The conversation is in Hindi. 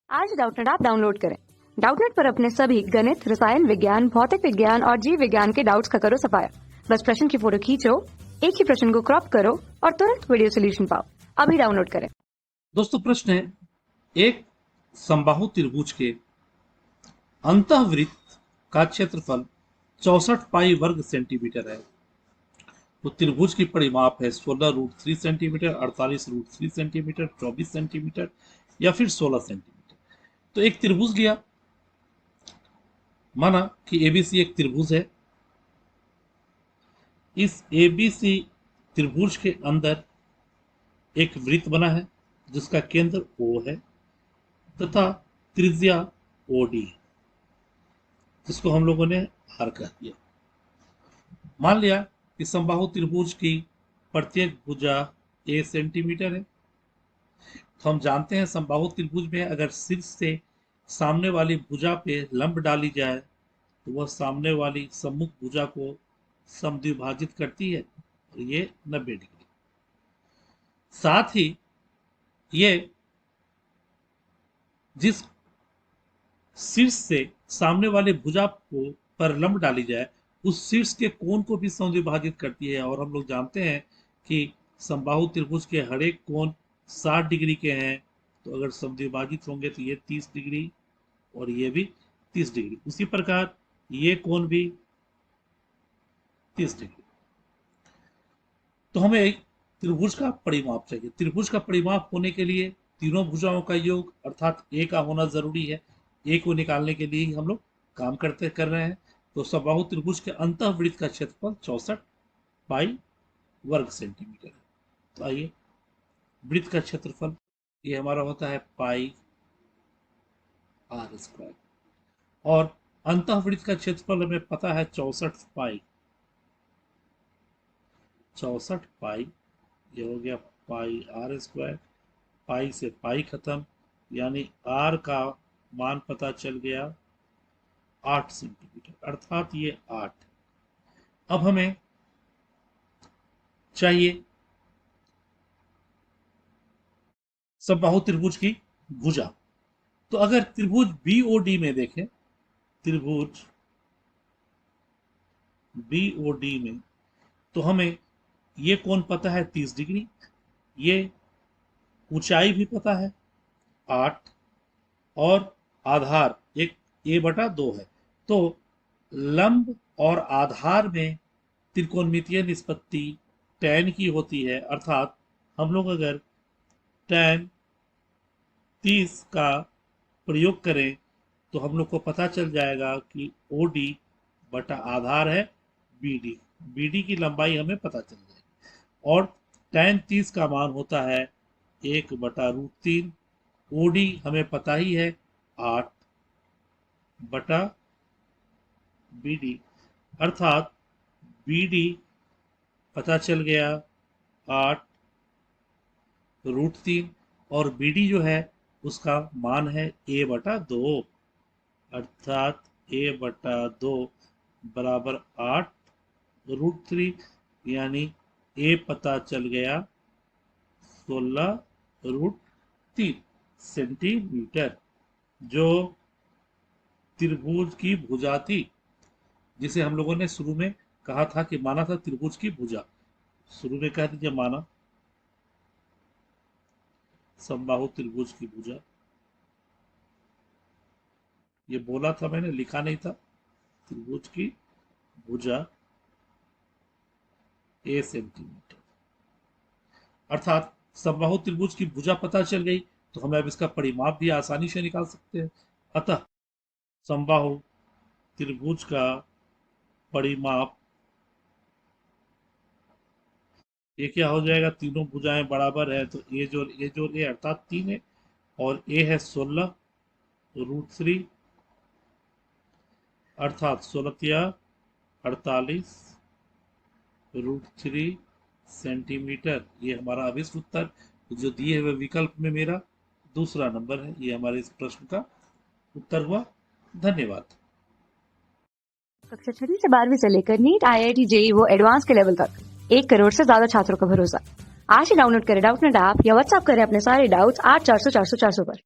आज डाउटनेट ऐप डाउनलोड करें। डाउटनेट पर अपने सभी गणित, रसायन विज्ञान, भौतिक विज्ञान और जीव विज्ञान के डाउट्स का करो सफाया। बस प्रश्न की फोटो खींचो, एक ही प्रश्न को क्रॉप करो और तुरंत वीडियो सोल्यूशन पाओ। अभी डाउनलोड करें। दोस्तों, प्रश्न है, एक समबाहु त्रिभुज के अंतःवृत्त का क्षेत्रफल 64 पाई वर्ग सेंटीमीटर है। तो त्रिभुज की परिमाप है 16√3 सेंटीमीटर, 48√3 सेंटीमीटर, 24 सेंटीमीटर या फिर 16 सेंटीमीटर। तो एक त्रिभुज लिया, माना कि एबीसी एक त्रिभुज है। इस एबीसी त्रिभुज के अंदर एक वृत्त बना है जिसका केंद्र O है तथा त्रिज्या OD है, जिसको हम लोगों ने R कह दिया। मान लिया कि समबाहु त्रिभुज की प्रत्येक भुजा A सेंटीमीटर है। तो हम जानते हैं समबाहु त्रिभुज में अगर शीर्ष से सामने वाली भुजा पे लंब डाली जाए तो वह सामने वाली सम्मुख भुजा को समद्विभाजित करती है और ये 90 डिग्री। साथ ही ये जिस शीर्ष से सामने वाले भुजा को पर लंब डाली जाए उस शीर्ष के कोण को भी समद्विभाजित करती है। और हम लोग जानते हैं कि समबाहु त्रिभुज के हर एक कोण 60 डिग्री के हैं। तो अगर समद्विभाजित होंगे तो ये 30 डिग्री और ये भी 30 डिग्री। उसी प्रकार ये कोण भी 30 डिग्री। तो हमें एक त्रिभुज का परिमाप चाहिए। त्रिभुज का परिमाप होने के लिए तीनों भुजाओं का योग अर्थात A का होना जरूरी है। A को निकालने के लिए हम लोग काम कर रहे हैं। तो समबाहु त्रिभुज के अंतःवृत्त का क्षेत्रफल 64 पाई वर्ग सेंटीमीटर है। तो आइए, वृत्त का क्षेत्रफल ये हमारा होता है पाई r² और अंतःवृत्त का क्षेत्रफल हमें पता है 64 पाई। 64 पाई ये हो गया पाई r²। पाई से पाई खत्म, यानी r का मान पता चल गया 8 सेंटीमीटर, अर्थात ये 8। अब हमें चाहिए समबाहु त्रिभुज की भुजा। तो अगर त्रिभुज BOD में देखें, त्रिभुज BOD में तो हमें ये कोण पता है 30 डिग्री, ये ऊंचाई भी पता है 8 और आधार एक A/2 है। तो लंब और आधार में त्रिकोणमितीय निष्पत्ति tan की होती है। अर्थात हम लोग अगर tan 30 का प्रयोग करें तो हम लोग को पता चल जाएगा कि OD बटा आधार है BD। BD की लंबाई हमें पता चल जाएगी और tan 30 का मान होता है 1/√3। OD हमें पता ही है 8 बटा BD, अर्थात BD पता चल गया 8√3 और BD जो है उसका मान है A/2, अर्थात A/2 बराबर 8√3, यानी A पता चल गया 16√3 सेंटीमीटर, जो त्रिभुज की भुजा थी, जिसे हम लोगों ने शुरू में कहा था कि माना था त्रिभुज की भुजा। शुरू में कह दीजिए माना समबाहु त्रिभुज की भुजा। ये बोला था मैंने, लिखा नहीं था। त्रिभुज की भुजा A सेंटीमीटर, अर्थात समबाहु त्रिभुज की भुजा पता चल गई तो हमें अब इसका परिमाप भी आसानी से निकाल सकते हैं। अतः समबाहु त्रिभुज का परिमाप ये क्या हो जाएगा, तीनों भुजाएं बराबर है तो A जोड़ A अर्थात 3 है और A है 16√3 अर्थात 16 48√3 सेंटीमीटर। ये हमारा अभिष्ट उत्तर जो दिए हुए विकल्प में मेरा दूसरा नंबर है। ये हमारे इस प्रश्न का उत्तर हुआ। धन्यवाद। कक्षा 6 से 12वीं से लेकर नीट, IIT, JEE वो एडवांस के लेवल तक 1 करोड़ से ज्यादा छात्रों का भरोसा। आज ही डाउनलोड करें डाउटनेट ऐप या व्हाट्सएप करें अपने सारे डाउट्स 8400 400 400 पर।